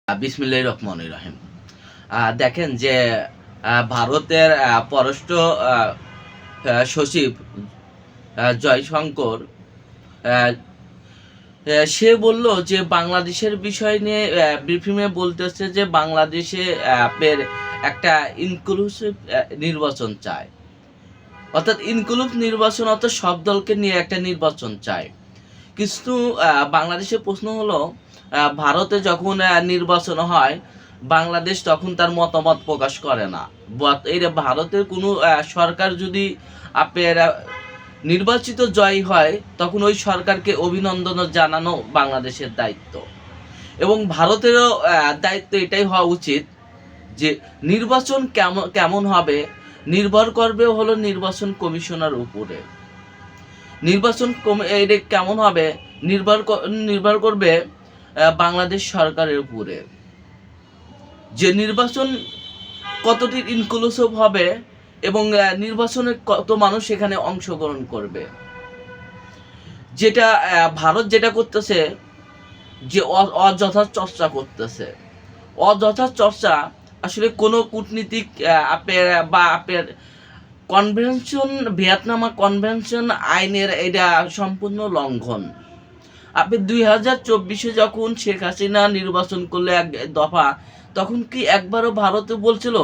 বিসমিল্লাহির রহমানির রহিম। দেখেন যে ভারতের পররাষ্ট্র সচিব জয়শঙ্কর সে বলল যে বাংলাদেশের বিষয় নিয়ে ব্রিফিংয়ে বলতেছে যে বাংলাদেশে একটা ইনক্লুসিভ নির্বাচন চায়, অর্থাৎ ইনক্লুসিভ নির্বাচন অর্থাৎ সব দলকে নিয়ে একটা নির্বাচন চায়। কিন্তু বাংলাদেশের প্রশ্ন হলো, ভারতে যখন নির্বাচন হয় বাংলাদেশ তখন তার মতামত প্রকাশ করে না। এই ভারতের কোনো সরকার যদি আপনার নির্বাচিত জয় হয় তখন ওই সরকারকে অভিনন্দন জানানো বাংলাদেশের দায়িত্ব, এবং ভারতেরও দায়িত্ব এটাই হওয়া উচিত যে নির্বাচন কেমন হবে নির্ভর করবে হলো নির্বাচন কমিশনের উপরে। নির্বাচন এটা কেমন হবে নির্ভর করবে বাংলাদেশ সরকারের উপরে, যে নির্বাচন কতটি ইনক্লুসিভ হবে এবং নির্বাচনে কত মানুষ এখানে অংশগ্রহণ করবে। যেটা ভারত যেটা করতেছে যে অযথা চর্চা করতেছে, অযথা চর্চা আসলে কোনো কূটনীতিক আপনার কনভেনশন, ভিয়েতনামা কনভেনশন আইনের এটা সম্পূর্ণ লঙ্ঘন। আপনি 2024 যখন শেখ হাসিনা নির্বাচন করলে এক দফা, তখন কি একবারও ভারতে বলছিল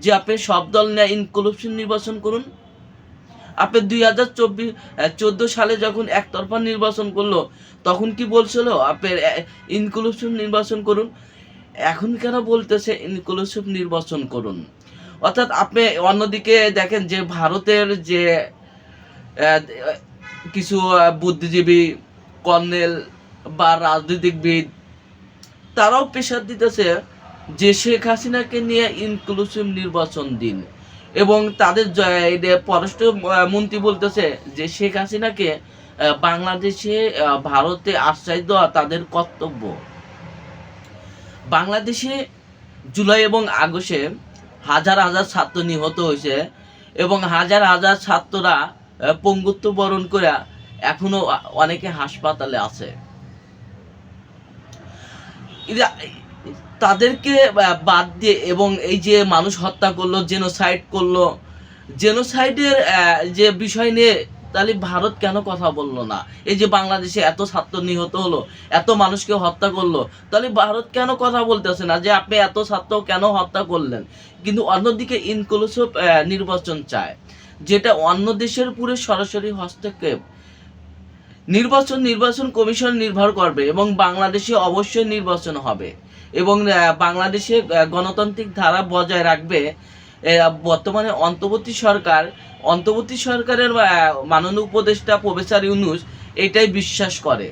যে আপনি সব দল নিয়ে ইনক্লুসিভ নির্বাচন করুন? আপনি 2014 সালে যখন একতরফা নির্বাচন করলো তখন কি বলছিল আপনি ইনক্লুসিভ নির্বাচন করুন? এখন কেন বলতেছে ইনক্লুসিভ নির্বাচন করুন? অর্থাৎ আপনি অন্যদিকে দেখেন যে ভারতের যে কিছু বুদ্ধিজীবী, কর্নেল বা রাজনীতিবিদ, তারাও প্রেশার দিতেছে যে শেখ হাসিনাকে নিয়ে ইনক্লুসিভ নির্বাচন দিন, এবং তাদের পররাষ্ট্র মন্ত্রী বলতেছে যে শেখ হাসিনাকে বাংলাদেশে ভারতে আশ্রয় দেওয়া তাদের কর্তব্য। বাংলাদেশে জুলাই এবং আগস্টে হাজার হাজার ছাত্র নিহত হয়েছে এবং হাজার হাজার ছাত্ররা পঙ্গুত্ব বরণ করে এখনো অনেকে হাসপাতালে আছে। তাদেরকে বাদ দিয়ে এবং এই যে মানুষ হত্যা করলো, জেনোসাইড করলো, জেনোসাইডের যে বিষয় নিয়ে তাহলে ভারত কেন কথা বললো না? এই যে বাংলাদেশে এত ছাত্র নিহত হলো, এত মানুষকে হত্যা করলো, তাহলে ভারত কেন কথা বলতেছে না যে আপনি এত ছাত্র কেন হত্যা করলেন? কিন্তু অন্যদিকে ইনক্লুসিভ নির্বাচন চায়, যেটা অন্য দেশের উপরে সরাসরি হস্তক্ষেপ। নির্বাচন কমিশন নির্ভর করবে এবং বাংলাদেশে অবশ্যই নির্বাচন হবে এবং বাংলাদেশে গণতান্ত্রিক ধারা বজায় রাখবে। বর্তমানে অন্তর্বর্তী সরকারের মাননীয় উপদেষ্টা প্রফেসর ইউনূস এটাই বিশ্বাস করে।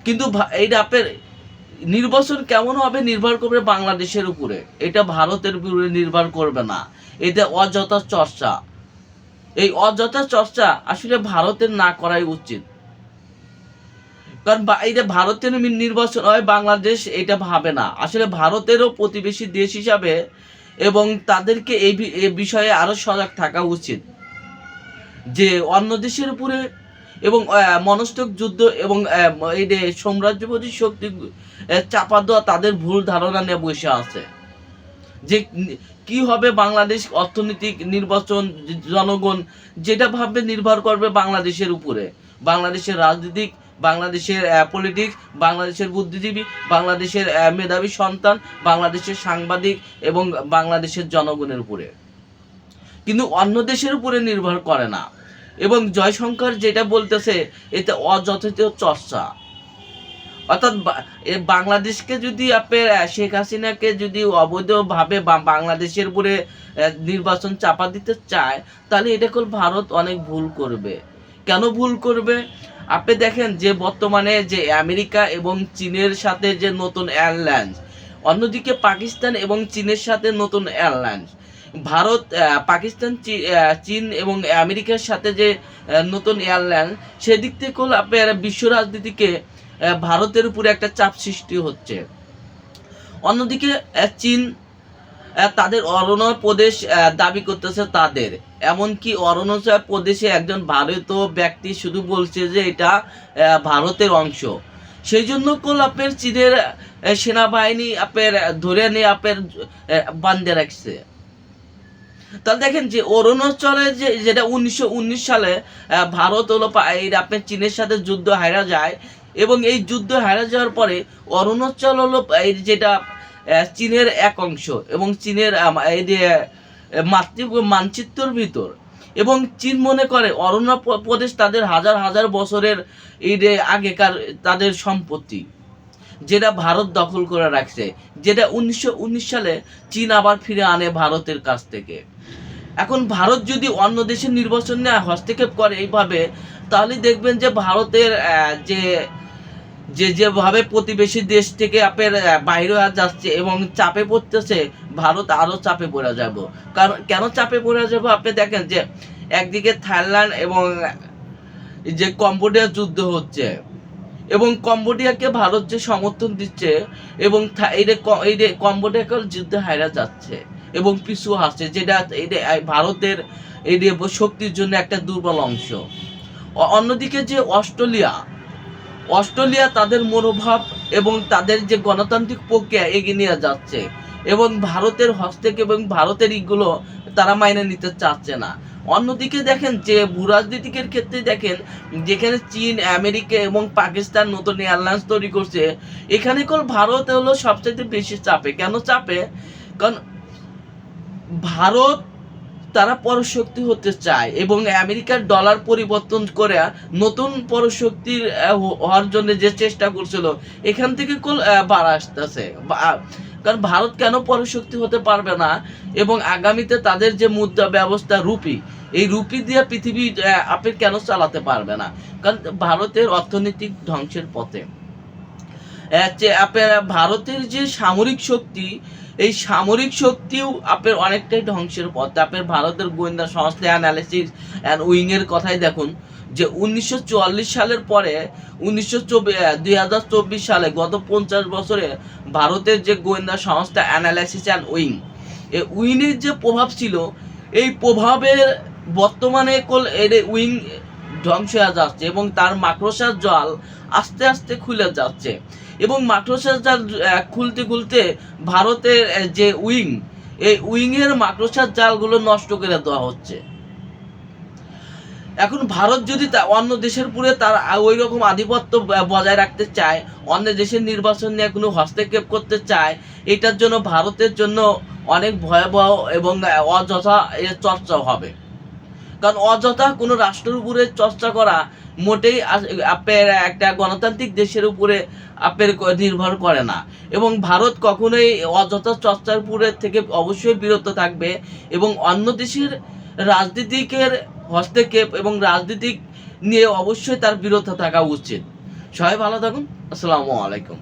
কিন্তু এইটা আপনার নির্বাচন কেমন হবে নির্ভর করবে বাংলাদেশের উপরে, এটা ভারতের উপরে নির্ভর করবে না। এটা অযথা চর্চা, এই অযথা চর্চা আসলে ভারতের না করাই উচিত। কারণ এইটা ভারতের নির্বাচন হয়, বাংলাদেশ এটা ভাবে না। আসলে ভারতেরও প্রতিবেশী দেশ হিসাবে এবং তাদেরকে এই বিষয়ে আরো সজাগ থাকা উচিত যে অন্য দেশের উপরে এবং মনস্তক যুদ্ধ এবং এই যে সাম্রাজ্যবাদী শক্তি চাপা দেওয়া তাদের ভুল ধারণা নিয়ে বসে আছে যে কি হবে বাংলাদেশ, অর্থনৈতিক, নির্বাচন, জনগণ যেটা ভাববে নির্ভর করবে বাংলাদেশের উপরে। বাংলাদেশের রাজনীতিক, বাংলাদেশের পলিটিক্স, বাংলাদেশের বুদ্ধিজীবী, বাংলাদেশের মেধাবী সন্তান, বাংলাদেশের সাংবাদিক এবং বাংলাদেশের জনগণের উপরে, কিন্তু অন্য দেশের উপরে নির্ভর করে না। এবং জয়শঙ্কর যেটা বলতেছে এটা অযথিত চর্চা। অর্থাৎ বাংলাদেশকে যদি আপনার শেখ হাসিনাকে যদি অবৈধভাবে বাংলাদেশের উপরে নির্বাচন চাপা দিতে চায় তাহলে এটা ভারত অনেক ভুল করবে। কেন ভুল করবে? আপনি দেখেন যে বর্তমানে যে আমেরিকা এবং চীনের সাথে যে নতুন এয়ারলাইন্স, অন্যদিকে পাকিস্তান এবং চীনের সাথে নতুন এয়ারলাইন্স, ভারত, পাকিস্তান, চীন এবং আমেরিকার সাথে যে নতুন এয়ারলাইন, সেদিক থেকে হল আপনার বিশ্ব রাজনীতিকে ভারতের উপরে একটা চাপ সৃষ্টি হচ্ছে। অন্যদিকে চীন তাদের অরুণাচল প্রদেশ দাবি করতেছে তাদের, এমনকি অরুণাচল প্রদেশে একজন ভারতীয় ব্যক্তি শুধু বলছে যে এটা ভারতের অংশ। সেই জন্য আপনার চীনের সেনাবাহিনী আপনার ধরে নিয়ে আপনার বান্ধে রাখছে। তাহলে দেখেন যে অরুণাচলে যেটা 1919 সালে ভারত হলো আপনার চীনের সাথে যুদ্ধ হারা যায়, এবং এই যুদ্ধ হারা যাওয়ার পরে অরুণাচল হলো এই যেটা চীনের এক অংশ, এবং চীনের এই যে মানচিত্রের ভিতর, এবং চীন মনে করে অরুণাচল প্রদেশ তাদের হাজার হাজার বছরের এই যে আগেকার তাদের সম্পত্তি, যেটা ভারত দখল করে রাখছে, যেটা 1919 সালে চীন আবার ফিরে আনে ভারতের কাছ থেকে। এখন ভারত যদি অন্য দেশের নির্বাচন নিয়ে হস্তক্ষেপ করে এইভাবে, তাহলে দেখবেন যে ভারতের যেভাবে প্রতিবেশী দেশ থেকে আপনার বাইরে হয়ে যাচ্ছে এবং চাপে পড়তেছে, ভারত আরও চাপে পড়ে যাব। কারণ কেন চাপে পড়ে যাব, আপনি দেখেন যে একদিকে থাইল্যান্ড এবং যে কম্বোডিয়া যুদ্ধ হচ্ছে, এবং কম্বোডিয়াকে ভারত যে সমর্থন দিচ্ছে, এবং এই যে কম্বোডিয়াকে যুদ্ধে হারা যাচ্ছে এবং পিছু আসছে, যেটা এই যে ভারতের এই যে শক্তির জন্য একটা দুর্বল অংশ। অন্যদিকে যে অস্ট্রেলিয়া তাদের মনোভাব এবং তাদের যে গণতান্ত্রিক প্রক্রিয়া এগিয়ে নিয়ে যাচ্ছে, এবং ভারতের হস্তক্ষেপ এবং ভারতের ইগুলো তারা মাইনে নিতে চাচ্ছে না। অন্যদিকে দেখেন যে ভূরাজনীতিকের ক্ষেত্রে দেখেন, যেখানে চীন, আমেরিকা এবং পাকিস্তান নতুন এয়ারলাইন্স তৈরি করছে, এখানে ভারত হলো সবচাইতে বেশি চাপে। কেন চাপে? কারণ ভারত তারা পরশক্তি হতে চায়, এবং আমেরিকার ডলার পরিবর্তন করে নতুন পরশক্তির হওয়ার জন্য যে চেষ্টা করছিল, এখান থেকে বাড়া আসতেছে। কারণ ভারত কেন পরশক্তি হতে পারবে না, এবং আগামীতে তাদের যে মুদ্রা ব্যবস্থা রুপি, এই রুপি দিয়ে পৃথিবী আপনি কেন চালাতে পারবে না? কারণ ভারতের অর্থনৈতিক ধ্বংসের পথে। আপনার ভারতের যে সামরিক শক্তি, এই সামরিক শক্তিও আপনার অনেকটাই ধ্বংসের পথে। আপনার ভারতের গোয়েন্দা সংস্থা অ্যানালিসিস অ্যান্ড উইং এর কথাই দেখুন, যে 1944 সালের পরে 2024 সালে গত 50 বছরে ভারতের যে গোয়েন্দা সংস্থা অ্যানালিসিস অ্যান্ড উইং, এই উইংয়ের যে প্রভাব ছিল, এই প্রভাবের বর্তমানে উইং ধ্বংস হয়ে যাচ্ছে, এবং তার মাকড়সার জাল আস্তে আস্তে খুলে যাচ্ছে, এবং মাকড়সার জাল খুলতে খুলতে ভারতের যে উইং, এই উইংয়ের মাকড়সার জালগুলো নষ্ট করে দেওয়া হচ্ছে। এখন ভারত যদি অন্য দেশের পুরে তার ওই রকম আধিপত্য বজায় রাখতে চায়, অন্য দেশের নির্বাচন নিয়ে কোনো হস্তক্ষেপ করতে চায়, এটার জন্য ভারতের জন্য অনেক ভয়াবহ এবং অযথা চর্চা হবে। কারণ অযথা কোনো রাষ্ট্রের উপরে চর্চা করা মোটেই আপনার একটা গণতান্ত্রিক দেশের উপরে আপনার নির্ভর করে না, এবং ভারত কখনোই অযথা চর্চার উপরে থেকে অবশ্যই বিরত থাকবে, এবং অন্য দেশের রাজনীতিকের হস্তক্ষেপ এবং রাজনীতিক নিয়ে অবশ্যই তার বিরত থাকা উচিত। সবাই ভালো থাকুন। আসসালামু আলাইকুম।